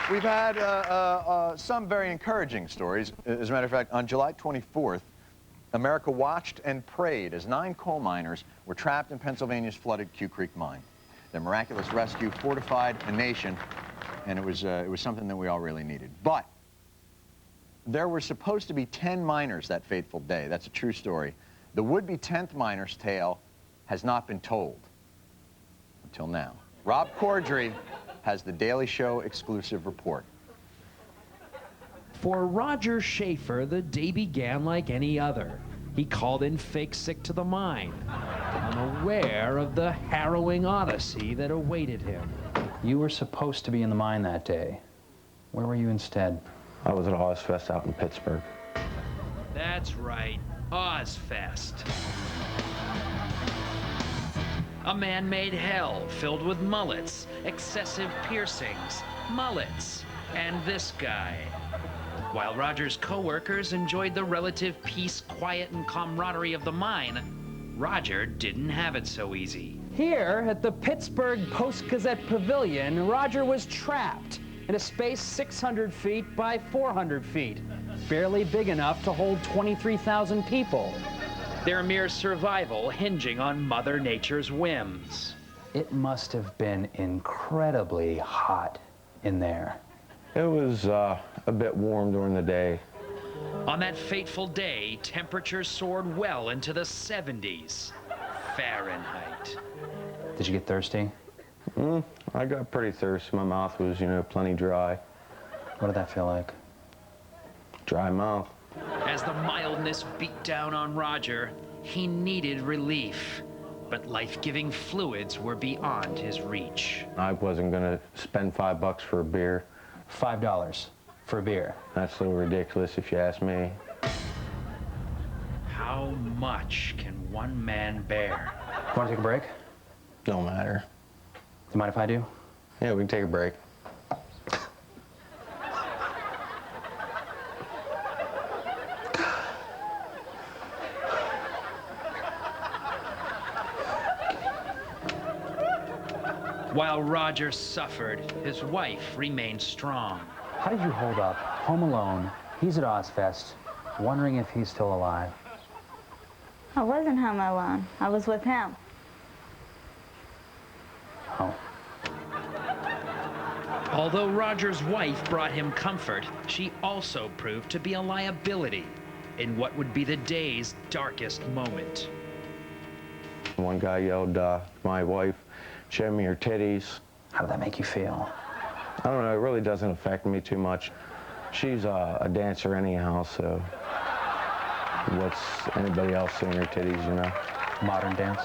We've had some very encouraging stories. As a matter of fact, on July 24th, America watched and prayed as 9 coal miners were trapped in Pennsylvania's flooded Q Creek mine. Their miraculous rescue fortified a nation, and it was something that we all really needed. But there were supposed to be 10 miners that fateful day. That's a true story. The would-be 10th miner's tale has not been told until now. Rob Corddry has the Daily Show exclusive report. For Roger Schaefer, the day began like any other. He called in fake sick to the mine, unaware of the harrowing odyssey that awaited him. You were supposed to be in the mine that day. Where were you instead? I was at Ozzfest out in Pittsburgh. That's right, Ozzfest. A man-made hell filled with mullets, excessive piercings, mullets, and this guy. While Roger's co-workers enjoyed the relative peace, quiet, and camaraderie of the mine, Roger didn't have it so easy. Here at the Pittsburgh Post-Gazette Pavilion, Roger was trapped in a space 600 feet by 400 feet, barely big enough to hold 23,000 people. Their mere survival hinging on Mother Nature's whims. It must have been incredibly hot in there. It was a bit warm during the day. On that fateful day, temperatures soared well into the 70s Fahrenheit. Did you get thirsty? I got pretty thirsty. My mouth was, plenty dry. What did that feel like? Dry mouth. As the mildness beat down on Roger, he needed relief. But life-giving fluids were beyond his reach. I wasn't going to spend $5 for a beer. $5 for a beer. That's a little ridiculous if you ask me. How much can one man bear? Want to take a break? Don't matter. Do you mind if I do? Yeah, we can take a break. While Roger suffered, his wife remained strong. How did you hold up, home alone, he's at Ozzfest, wondering if he's still alive? I wasn't home alone. I was with him. Oh. Although Roger's wife brought him comfort, she also proved to be a liability in what would be the day's darkest moment. One guy yelled, my wife, show me your titties. How did that make you feel? I don't know, it really doesn't affect me too much. She's a dancer anyhow, so what's anybody else seeing her titties, Modern dance?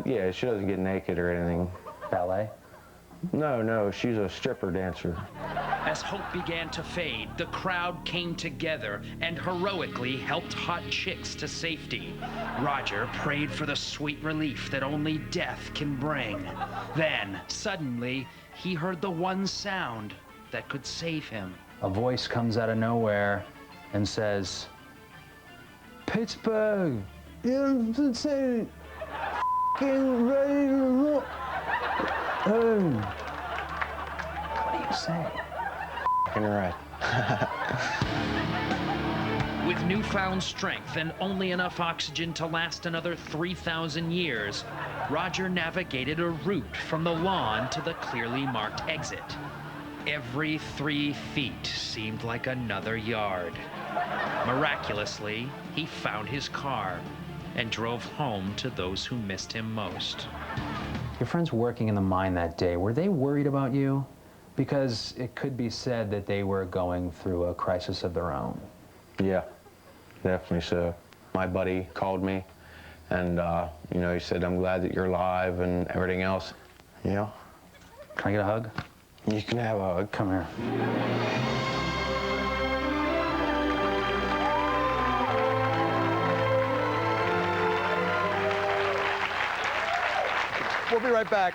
Yeah, she doesn't get naked or anything. Ballet? No, she's a stripper dancer. As hope began to fade, the crowd came together and heroically helped hot chicks to safety. Roger prayed for the sweet relief that only death can bring. Then, suddenly, he heard the one sound that could save him. A voice comes out of nowhere and says, Pittsburgh, you're so f***ing ready to rock. What do you say? F***ing right. With newfound strength and only enough oxygen to last another 3,000 years, Roger navigated a route from the lawn to the clearly marked exit. Every 3 feet seemed like another yard. Miraculously, he found his car and drove home to those who missed him most. Your friends working in the mine that day, were they worried about you? Because it could be said that they were going through a crisis of their own. Yeah, definitely so. My buddy called me and, he said, I'm glad that you're alive and everything else. Yeah. Can I get a hug? You can have a hug. Come here. We'll be right back.